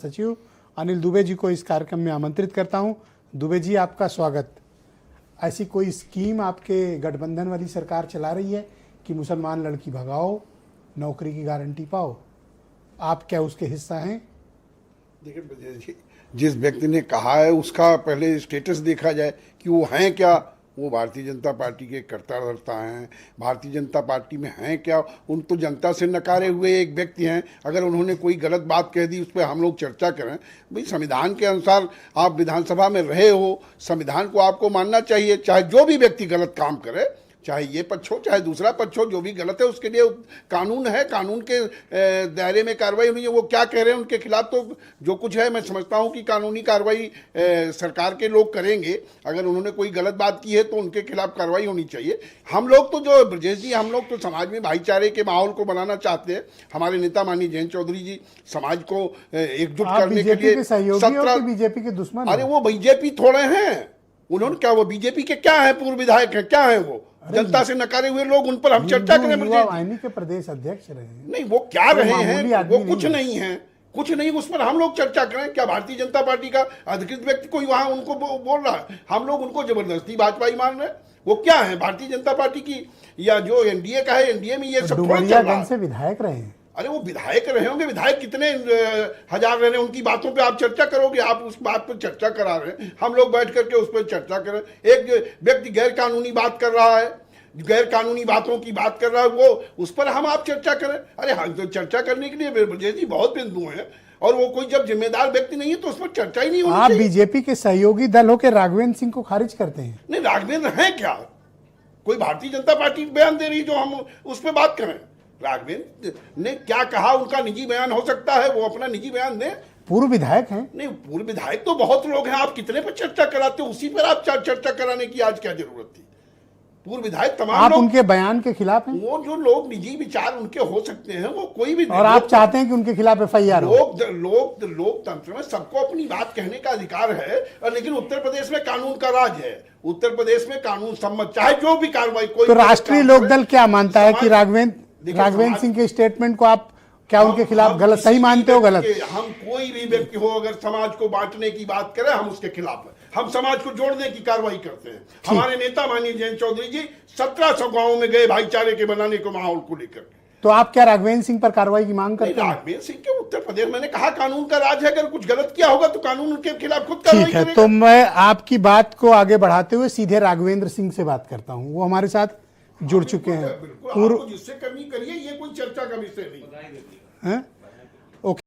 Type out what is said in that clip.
सचिव अनिल दुबे जी को इस कार्यक्रम में आमंत्रित करता हूं। दुबे जी, आपका स्वागत। ऐसी कोई स्कीम आपके गठबंधन वाली सरकार चला रही है कि मुसलमान लड़की भगाओ, नौकरी की गारंटी पाओ? आप क्या उसके हिस्सा हैं? देखिए, जिस व्यक्ति ने कहा है उसका पहले स्टेटस देखा जाए कि वो हैं क्या। वो भारतीय जनता पार्टी के कर्ता धर्ता हैं, भारतीय जनता पार्टी में हैं क्या। उन तो जनता से नकारे हुए एक व्यक्ति हैं। अगर उन्होंने कोई गलत बात कह दी उस पर हम लोग चर्चा करें। भाई, संविधान के अनुसार आप विधानसभा में रहे हो, संविधान को आपको मानना चाहिए। चाहे जो भी व्यक्ति गलत काम करे, चाहे ये पक्ष हो चाहे दूसरा पक्ष हो, जो भी गलत है उसके लिए कानून है, कानून के दायरे में कार्रवाई होनी है। वो क्या कह रहे हैं उनके खिलाफ तो जो कुछ है, मैं समझता हूँ कि कानूनी कार्रवाई सरकार के लोग करेंगे। अगर उन्होंने कोई गलत बात की है तो उनके खिलाफ कार्रवाई होनी चाहिए। हम लोग तो जो ब्रजेश जी, हम लोग तो समाज में भाईचारे के माहौल को बनाना चाहते हैं। हमारे नेता माननीय जयंत चौधरी जी समाज को एकजुट करने के लिए बीजेपी के दुश्मन। अरे वो बीजेपी थोड़े हैं, उन्होंने क्या, वो बीजेपी के क्या है, पूर्व विधायक है, क्या है वो? जनता से नकारे हुए लोग, उन पर हम चर्चा करें। के प्रदेश अध्यक्ष रहे नहीं, वो क्या रहे हैं, वो कुछ नहीं है, कुछ नहीं, उस पर हम लोग चर्चा करें। क्या भारतीय जनता पार्टी का अधिकृत व्यक्ति कोई वहां उनको बोल रहा है? हम लोग उनको जबरदस्ती भाजपाई मान रहे हैं। वो क्या है, भारतीय जनता पार्टी की या जो एनडीए का है, एनडीए में ये सब थोड़ा चल रहा है। से विधायक रहे हैं। अरे वो विधायक रहे होंगे, विधायक कितने हजार रहे, उनकी बातों पे आप चर्चा करोगे? आप उस बात पर चर्चा करा रहे हैं, हम लोग बैठ करके उस पर चर्चा करें। एक व्यक्ति गैर कानूनी बात कर रहा है, गैर कानूनी बातों की बात कर रहा है, वो उस पर हम आप चर्चा करें। अरे हाँ, तो चर्चा करने के लिए ब्रजेश जी बहुत बिंदु हैं, और वो कोई जब जिम्मेदार व्यक्ति नहीं है तो उस पर चर्चा ही नहीं होनी चाहिए। आप बीजेपी के सहयोगी दल हो के राघवेंद्र सिंह को खारिज करते हैं? नहीं, राघवेंद्र है क्या? कोई भारतीय जनता पार्टी बयान दे रही जो हम उस पर बात करें? राघवेंद्र ने क्या कहा, उनका निजी बयान हो सकता है, वो अपना निजी बयान दें। पूर्व विधायक हैं? नहीं, पूर्व विधायक तो बहुत लोग हैं, आप कितने पर चर्चा कराते हो? उसी पर आप चर्चा कराने की आज क्या जरूरत थी? पूर्व विधायक तमाम आप लोग, उनके बयान के खिलाफ हैं? वो जो लोग निजी विचार उनके हो सकते हैं, वो कोई भी, और आप चाहते हैं कि उनके खिलाफ एफआईआर हो? लोकतंत्र में सबको अपनी बात कहने का अधिकार है, और लेकिन उत्तर प्रदेश में कानून का राज है। उत्तर प्रदेश में कानून सम्मत, चाहे जो भी कार्रवाई कोई। तो राष्ट्रीय लोकदल क्या मानता है कि राघवेंद्र सिंह के स्टेटमेंट को आप क्या उनके खिलाफ गलत सही मानते हो? गलत? हम कोई भी व्यक्ति हो, अगर समाज को बांटने की बात करे, हम उसके खिलाफ है। हम समाज को जोड़ने की कार्रवाई करते हैं। हमारे नेता माननीय जयंत चौधरी जी 1700 गांवों में गए भाईचारे के बनाने को, माहौल को लेकर। तो आप क्या राघवेंद्र सिंह पर कार्रवाई की मांग करते हैं? राघवेंद्र सिंह के उत्तर प्रदेश, मैंने कहा कानून का राज है, अगर कुछ गलत किया होगा तो कानून उनके खिलाफ खुद कार्रवाई करेगा। ठीक है, तो मैं आपकी बात को आगे बढ़ाते हुए सीधे राघवेंद्र सिंह से बात करता हूं। वो हमारे साथ जुड़ चुके हैं। पूर्व, जिससे करनी करिए, ये कोई चर्चा का विषय नहीं है। ओके।